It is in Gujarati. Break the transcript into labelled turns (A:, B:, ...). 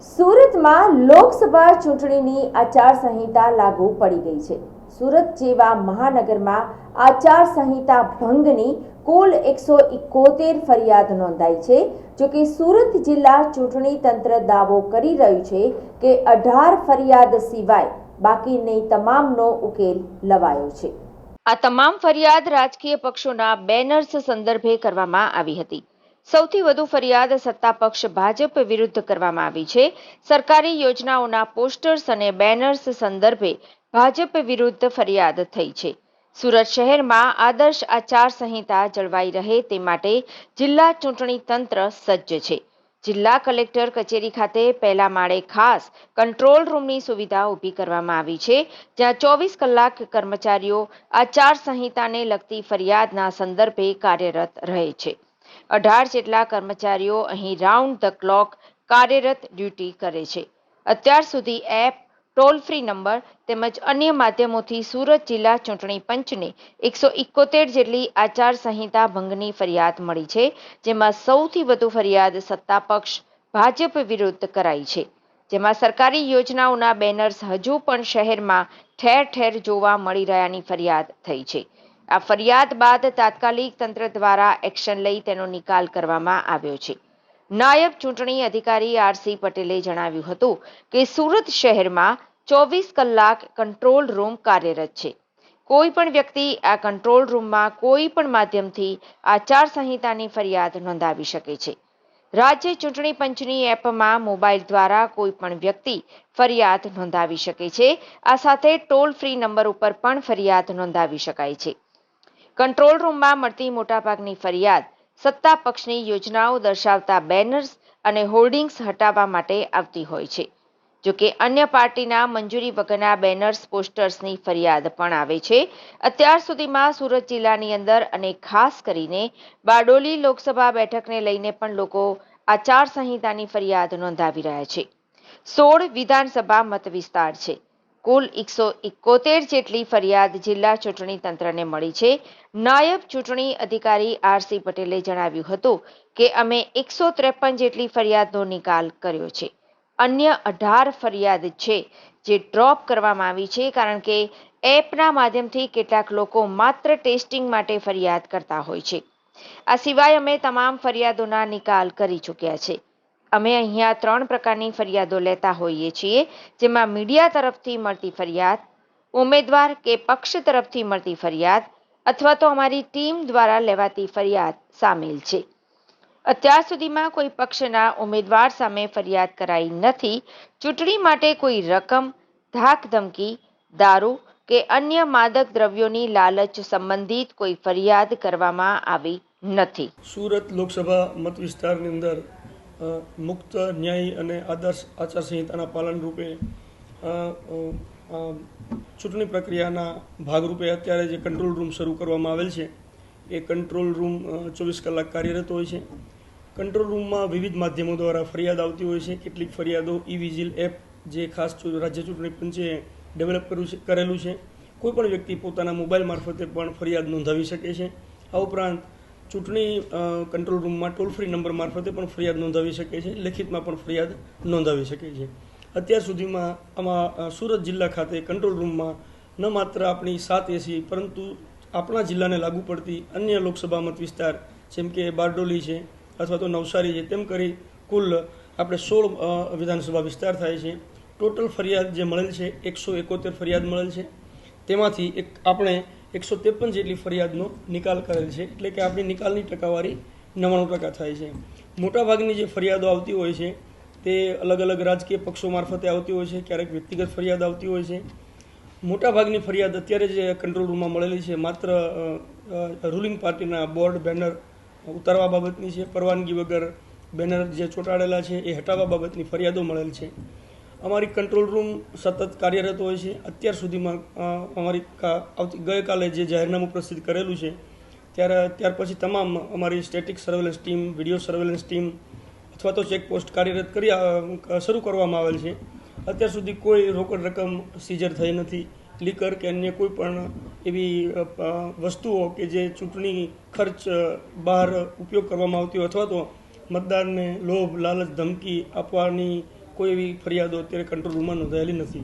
A: સુરતમાં લોકસભા ચૂંટણીની આચારસંહિતા લાગુ પડી ગઈ છે। સુરત જેવા મહાનગરમાં આચારસંહિતા ભંગની કુલ 171 ફરિયાદ નોંધાઈ છે। જોકે સુરત જિલ્લા ચૂંટણી તંત્ર દાવો કરી રહ્યું છે કે 18 ફરિયાદ સિવાય બાકીની તમામનો ઉકેલ લવાયો છે। આ તમામ ફરિયાદ રાજકીય પક્ષોના બેનર્સ સંદર્ભે કરવામાં આવી હતી। સૌથી વધુ ફરિયાદ સત્તા પક્ષ ભાજપ વિરુદ્ધ કરવામાં આવી છે। સરકારી યોજનાઓના પોસ્ટર્સ અને બેનર્સ સંદર્ભે ભાજપ વિરુદ્ધ ફરિયાદ થઈ છે। સુરત શહેરમાં આદર્શ આચાર સંહિતા જળવાઈ રહે તે માટે જિલ્લા ચૂંટણી તંત્ર સજ્જ છે। જિલ્લા કલેક્ટર કચેરી ખાતે પહેલા માળે ખાસ કંટ્રોલ રૂમની સુવિધા ઊભી કરવામાં આવી છે, જ્યાં 24 કલાક કર્મચારીઓ આચાર સંહિતાને લગતી ફરિયાદના સંદર્ભે કાર્યરત રહે છે। 18 જેટલા કર્મચારીઓ અહીં રાઉન્ડ ધ ક્લોક કાર્યરત ડ્યુટી કરે છે। અત્યાર સુધી એપ, ટોલ ફ્રી નંબર તેમજ અન્ય માધ્યમોથી સુરત જિલ્લા ચૂંટણી પંચને 171 જેટલી આચાર સંહિતા ભંગની ફરિયાદ મળી છે, જેમાં સૌથી વધુ ફરિયાદ સત્તા પક્ષ ભાજપ વિરુદ્ધ કરાઈ છે, જેમાં સરકારી યોજનાઓના બેનર્સ હજુ પણ શહેરમાં ઠેર ઠેર જોવા મળી રહ્યાની ફરિયાદ થઈ છે। આ ફરિયાદ બાદ તાત્કાલિક તંત્ર દ્વારા એક્શન લઈ તેનો નિકાલ કરવામાં આવ્યો છે। નાયબ ચૂંટણી અધિકારી આર.સી. પટેલે જણાવ્યું હતું કે સુરત શહેરમાં 24 કલાક કંટ્રોલ રૂમ કાર્યરત છે। કોઈ પણ વ્યક્તિ આ કંટ્રોલ રૂમમાં કોઈ પણ માધ્યમથી આચાર સંહિતાની ફરિયાદ નોંધાવી શકે છે। રાજ્ય ચૂંટણી પંચની એપમાં મોબાઈલ દ્વારા કોઈ પણ વ્યક્તિ ફરિયાદ નોંધાવી શકે છે। આ સાથે ટોલ ફ્રી નંબર ઉપર પણ ફરિયાદ નોંધાવી શકાય છે। કંટ્રોલ રૂમમાં મળતી મોટાભાગની ફરિયાદ સત્તા પક્ષની યોજનાઓ દર્શાવતા બેનર્સ અને હોર્ડિંગ્સ હટાવવા માટે આવતી હોય છે। જોકે અન્ય પાર્ટીના મંજૂરી વગરના બેનર્સ, પોસ્ટર્સની ફરિયાદ પણ આવે છે। અત્યાર સુધીમાં સુરત જિલ્લાની અંદર અને ખાસ કરીને બારડોલી લોકસભા બેઠકને લઈને પણ લોકો આચાર સંહિતાની ફરિયાદ નોંધાવી રહ્યા છે। 16 વિધાનસભા મત વિસ્તાર છે। કુલ 171 જેટલી ફરિયાદ જિલ્લા ચૂંટણી તંત્રને મળી છે। નાયબ ચૂંટણી અધિકારી આર.સી. પટેલે જણાવ્યું હતું કે અમે 153 જેટલી ફરિયાદનો નિકાલ કર્યો છે। અન્ય 18 ફરિયાદ છે જે ડ્રોપ કરવામાં આવી છે, કારણ કે એપના માધ્યમથી કેટલાક લોકો માત્ર ટેસ્ટિંગ માટે ફરિયાદ કરતા હોય છે। આ સિવાય અમે તમામ ફરિયાદોના નિકાલ કરી ચૂક્યા છે। અમે અહીંયા 3 પ્રકારની ફરિયાદો લેતા હોઈએ છીએ, જેમાં મીડિયા તરફથી મળતી ફરિયાદ, ઉમેદવાર કે પક્ષ તરફથી મળતી ફરિયાદ અથવા તો અમારી ટીમ દ્વારા લેવાતી ફરિયાદ સામેલ છે। અત્યાર સુધીમાં કોઈ પક્ષના ઉમેદવાર સામે ફરિયાદ કરાઈ નથી। ચૂંટણી માટે કોઈ રકમ, ધાક-ધમકી, દારૂ કે અન્ય માદક દ્રવ્યોની લાલચ સંબંધિત કોઈ ફરિયાદ કરવામાં આવી નથી।
B: સુરત લોકસભા મત વિસ્તારની અંદર મુક્ત, ન્યાયી અને આદર્શ આચારસંહિતાના પાલન રૂપે ચૂંટણી પ્રક્રિયાના ભાગરૂપે અત્યારે જે કંટ્રોલ રૂમ શરૂ કરવામાં આવેલ છે, એ કંટ્રોલ રૂમ 24 કલાક કાર્યરત હોય છે। કંટ્રોલ રૂમમાં વિવિધ માધ્યમો દ્વારા ફરિયાદ આવતી હોય છે। કેટલીક ફરિયાદો ઈ-વિજિલ એપ, જે ખાસ રાજ્ય ચૂંટણી પંચે ડેવલપ કરેલું છે, કોઈપણ વ્યક્તિ પોતાના મોબાઈલ મારફતે પણ ફરિયાદ નોંધાવી શકે છે। આ ઉપરાંત ચૂંટણી કંટ્રોલ રૂમમાં ટોલ ફ્રી નંબર મારફતે પણ ફરિયાદ નોંધાવી શકે છે, લેખિતમાં પણ ફરિયાદ નોંધાવી શકે છે। અત્યાર સુધીમાં આમાં સુરત જિલ્લા ખાતે કંટ્રોલ રૂમમાં ન માત્ર આપણી 7 એસી પરંતુ આપણા જિલ્લાને લાગુ પડતી અન્ય લોકસભા મત વિસ્તાર જેમ કે બારડોલી છે અથવા તો નવસારી છે, તેમ કરી કુલ આપણે 16 વિધાનસભા વિસ્તાર થાય છે। ટોટલ ફરિયાદ જે મળેલ છે 171 ફરિયાદ મળેલ છે, તેમાંથી આપણે 153 જેટલી ફરિયાદનો નિકાલ કરેલ છે, એટલે કે આપણી નિકાલની ટકાવારી 99% થાય છે। મોટાભાગની જે ફરિયાદો આવતી હોય છે તે અલગ અલગ રાજકીય પક્ષો મારફતે આવતી હોય છે, ક્યારેક વ્યક્તિગત ફરિયાદ આવતી હોય છે। મોટાભાગની ફરિયાદ અત્યારે જે કંટ્રોલ રૂમમાં મળેલી છે માત્ર રૂલિંગ પાર્ટીના બોર્ડ, બેનર ઉતારવા બાબતની છે। પરવાનગી વગર બેનર જે ચોંટાડેલા છે એ હટાવવા બાબતની ફરિયાદો મળેલ છે। અમારી કંટ્રોલ રૂમ સતત કાર્યરત હોય છે। અત્યાર સુધીમાં અમારી ગઈકાલે જે જાહેરનામું પ્રસિદ્ધ કરેલું છે ત્યાર પછી તમામ અમારી static surveillance team, video surveillance team અથવા તો ચેકપોસ્ટ કાર્યરત શરૂ કરવામાં આવેલ છે। અત્યાર સુધી કોઈ રોકડ રકમ સીઝર થઈ નથી। લીકર કે અન્ય કોઈ પણ એવી વસ્તુઓ કે જે ચૂંટણી ખર્ચ બહાર ઉપયોગ કરવામાં આવતી હોય અથવા તો મતદારને લોભ, લાલચ, ધમકી આપવાની કોઈ એવી ફરિયાદો અત્યારે કંટ્રોલ રૂમમાં નોંધાયેલી નથી.